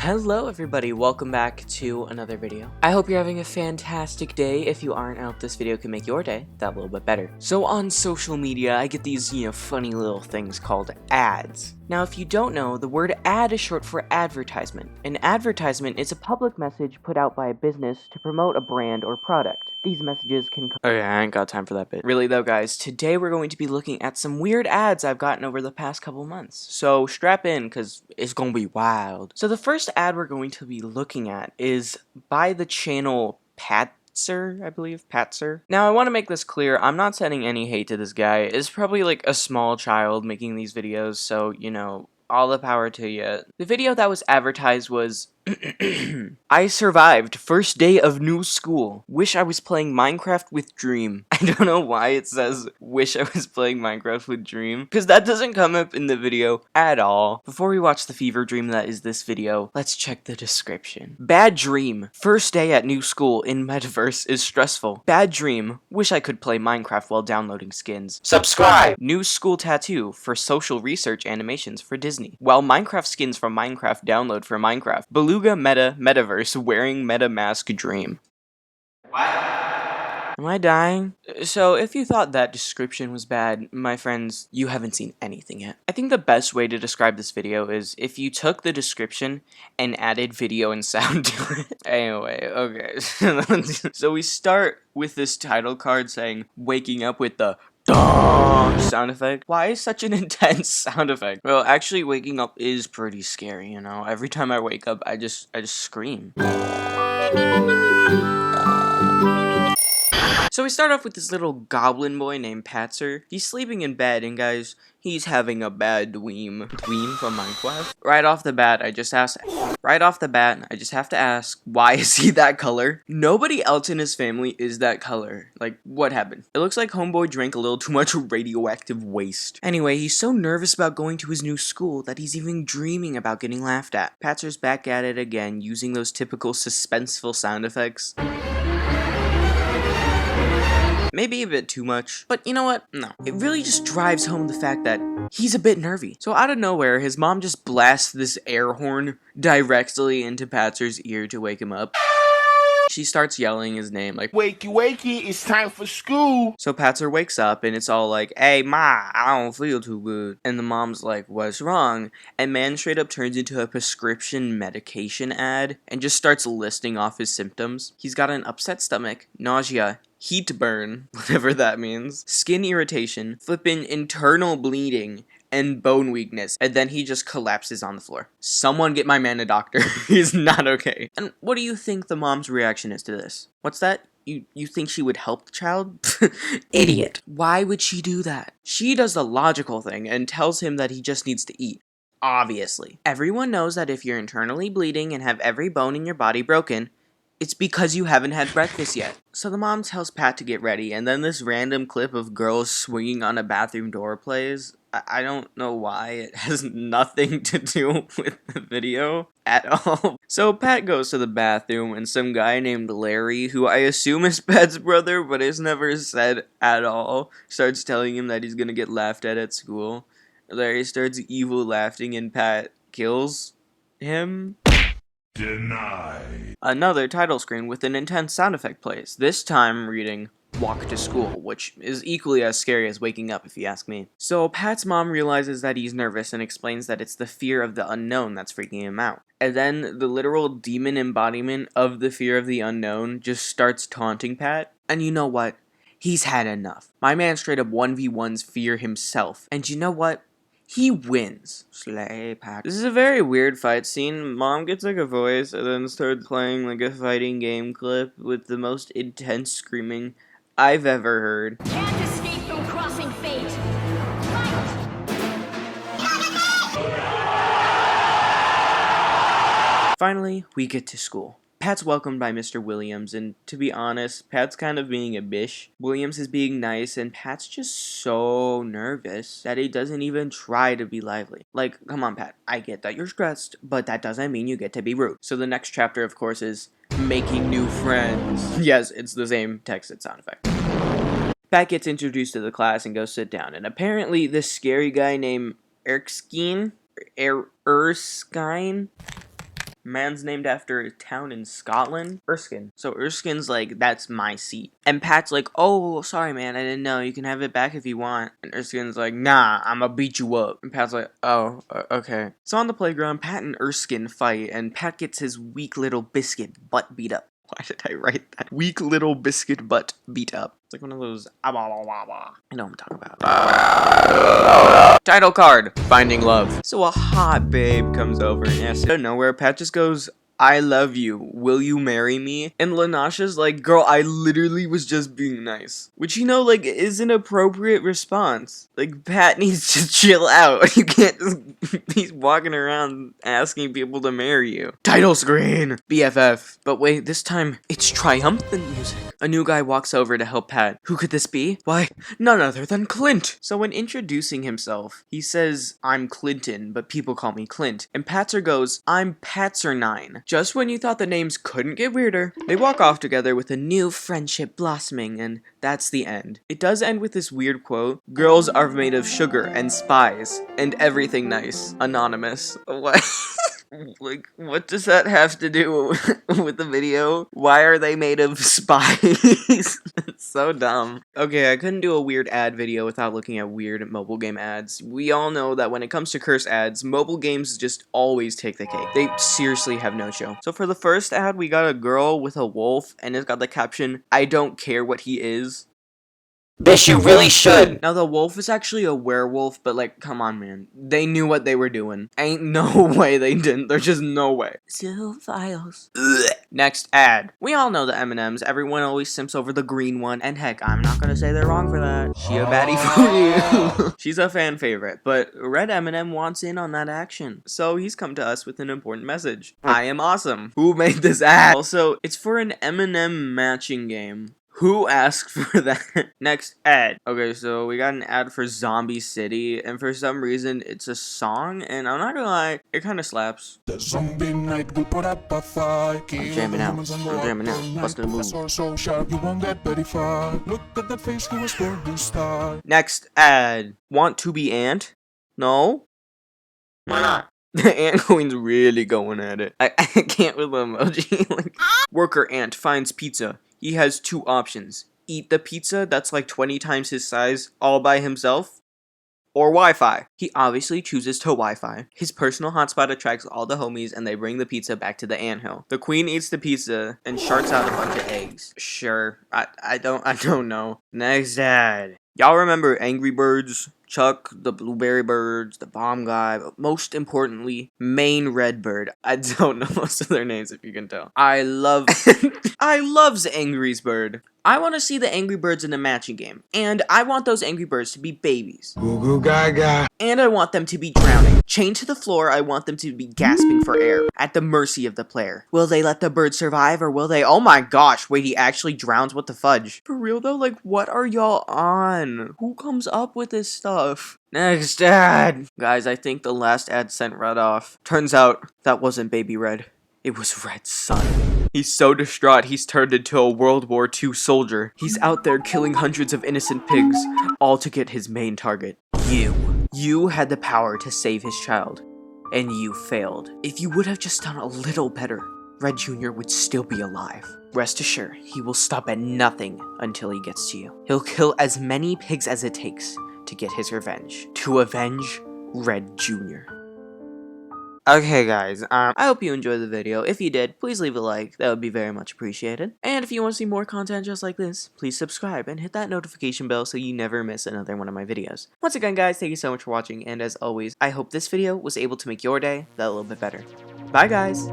Hello everybody, welcome back to another video. I hope you're having a fantastic day. If you aren't, I hope this video can make your day that little bit better. So on social media, I get these, funny little things called ads. Now if you don't know, the word ad is short for advertisement. An advertisement is a public message put out by a business to promote a brand or product. These messages can come— Okay, I ain't got time for that bit. Really though guys, today we're going to be looking at some weird ads I've gotten over the past couple months. So strap in, cause it's gonna be wild. So the first ad we're going to be looking at is by the channel Patzer, I believe, Patzer. Now I want to make this clear, I'm not sending any hate to this guy. It's probably like a small child making these videos, so all the power to you. The video that was advertised was I survived first day of new school. Wish I was playing Minecraft with Dream. I don't know why it says wish I was playing Minecraft with Dream, because that doesn't come up in the video at all. Before we watch the fever dream that is this video, let's check the description. Bad dream. First day at new school in metaverse is stressful. Bad dream. Wish I could play Minecraft while downloading skins. Subscribe! New school tattoo for social research animations for Disney. While Minecraft skins from Minecraft download for Minecraft. Beluga Metaverse wearing MetaMask dream. What? Am I dying? So if you thought that description was bad, my friends, you haven't seen anything yet. I think the best way to describe this video is if you took the description and added video and sound to it. Anyway, okay. So we start with this title card saying waking up with the sound effect. Why is such an intense sound effect? Well, actually waking up is pretty scary, Every time I wake up, I just scream. So we start off with this little goblin boy named Patzer. He's sleeping in bed, and guys, he's having a bad dweem. Dweem from Minecraft? Right off the bat, I just have to ask, why is he that color? Nobody else in his family is that color. Like, what happened? It looks like homeboy drank a little too much radioactive waste. Anyway, he's so nervous about going to his new school that he's even dreaming about getting laughed at. Patzer's back at it again, using those typical suspenseful sound effects. Maybe a bit too much, but you know what? No. It really just drives home the fact that he's a bit nervy. So out of nowhere, his mom just blasts this air horn directly into Patzer's ear to wake him up. She starts yelling his name like, "Wakey, wakey, it's time for school." So Patzer wakes up and it's all like, "Hey, ma, I don't feel too good." And the mom's like, "What's wrong?" And man straight up turns into a prescription medication ad and just starts listing off his symptoms. He's got an upset stomach, nausea, heat burn, whatever that means, skin irritation, flippin' internal bleeding, and bone weakness, and then he just collapses on the floor. Someone get my man a doctor. He's not okay. And what do you think the mom's reaction is to this? What's that? You think she would help the child? Idiot. Why would she do that? She does the logical thing and tells him that he just needs to eat. Obviously. Everyone knows that if you're internally bleeding and have every bone in your body broken, it's because you haven't had breakfast yet. So the mom tells Pat to get ready, and then this random clip of girls swinging on a bathroom door plays. I don't know why. It has nothing to do with the video at all. So Pat goes to the bathroom, and some guy named Larry, who I assume is Pat's brother, but is never said at all, starts telling him that he's gonna get laughed at school. Larry starts evil laughing, and Pat kills him. Denied. Another title screen with an intense sound effect plays, this time reading walk to school, which is equally as scary as waking up if you ask me. So Pat's mom realizes that he's nervous and explains that it's the fear of the unknown that's freaking him out. And then the literal demon embodiment of the fear of the unknown just starts taunting Pat. And you know what? He's had enough. My man straight up 1v1s fear himself. And you know what? He wins. Slay Pat. This is a very weird fight scene. Mom gets like a voice and then starts playing like a fighting game clip with the most intense screaming I've ever heard. Can't escape from crossing fate. Finally, we get to school. Pat's welcomed by Mr. Williams, and to be honest, Pat's kind of being a bish. Williams is being nice, and Pat's just so nervous that he doesn't even try to be lively. Like, come on, Pat, I get that you're stressed, but that doesn't mean you get to be rude. So the next chapter, of course, is making new friends. Yes, it's the same texted sound effect. Pat gets introduced to the class and goes sit down, and apparently this scary guy named Erskine Man's named after a town in Scotland. Erskine. So Erskine's like, that's my seat. And Pat's like, oh, sorry, man, I didn't know. You can have it back if you want. And Erskine's like, nah, I'ma beat you up. And Pat's like, oh, okay. So on the playground, Pat and Erskine fight, and Pat gets his weak little biscuit butt beat up. Why did I write that? Weak little biscuit butt beat up. It's like one of those, I know what I'm talking about. Title card, Finding Love. So a hot babe comes over and asks, out of nowhere, Pat just goes, I love you. Will you marry me? And Lanasha's like, girl, I literally was just being nice. Which, you know, like, is an appropriate response. Like, Pat needs to chill out. You can't just be walking around asking people to marry you. Title screen! BFF. But wait, this time, it's triumphant music. A new guy walks over to help Pat. Who could this be? Why, none other than Clint. So when introducing himself, he says, I'm Clinton, but people call me Clint. And Patzer goes, I'm Patzer9. Just when you thought the names couldn't get weirder, they walk off together with a new friendship blossoming, and that's the end. It does end with this weird quote, girls are made of sugar and spies, and everything nice. Anonymous. What? Like, what does that have to do with the video? Why are they made of spies? It's so dumb. Okay, I couldn't do a weird ad video without looking at weird mobile game ads. We all know that when it comes to curse ads, mobile games just always take the cake. They seriously have no show. So for the first ad, we got a girl with a wolf, and it's got the caption, I don't care what he is. Bitch, you really should! Now, the wolf is actually a werewolf, but, like, come on, man. They knew what they were doing. Ain't no way they didn't. There's just no way. Still files. Next ad. We all know the M&Ms. Everyone always simps over the green one. And heck, I'm not gonna say they're wrong for that. She a baddie for you. She's a fan favorite. But Red M&M wants in on that action. So he's come to us with an important message. I am awesome. Who made this ad? Also, it's for an M&M matching game. Who asked for that? Next ad. Okay, so we got an ad for Zombie City, and for some reason, it's a song, and I'm not gonna lie, it kind of slaps. The zombie night will put up a fight. I'm jamming out. Busting a move. So sharp, you won't get verified. Look at that face, he was born to start. Next ad. Want to be ant? No? Why not? The ant queen's really going at it. I can't with the emoji. Like, worker ant finds pizza. He has two options. Eat the pizza that's like 20 times his size all by himself, or Wi-Fi. He obviously chooses to Wi-Fi. His personal hotspot attracts all the homies and they bring the pizza back to the anthill. The queen eats the pizza and sharts out a bunch of eggs. Sure, I don't know. Next ad. Y'all remember Angry Birds? Chuck, the Blueberry Birds, the Bomb Guy, but most importantly, Main Redbird. I don't know most of their names if you can tell. I loves Angry's Bird. I want to see the Angry Birds in a matching game, and I want those Angry Birds to be babies. Goo goo gaga. And I want them to be drowning. Chained to the floor, I want them to be gasping for air, at the mercy of the player. Will they let the bird survive, or will they— oh my gosh, wait, he actually drowns, what the fudge? For real though, like, what are y'all on? Who comes up with this stuff? Next ad! Guys, I think the last ad sent Red off. Turns out, that wasn't Baby Red. It was Red's son. He's so distraught he's turned into a World War II soldier. He's out there killing hundreds of innocent pigs, all to get his main target. You. You had the power to save his child, and you failed. If you would have just done a little better, Red Jr. would still be alive. Rest assured, he will stop at nothing until he gets to you. He'll kill as many pigs as it takes to get his revenge. To avenge Red Jr. Okay guys, I hope you enjoyed the video. If you did, please leave a like. That would be very much appreciated. And if you want to see more content just like this, please subscribe and hit that notification bell so you never miss another one of my videos. Once again guys, thank you so much for watching, and as always, I hope this video was able to make your day that little bit better. Bye guys!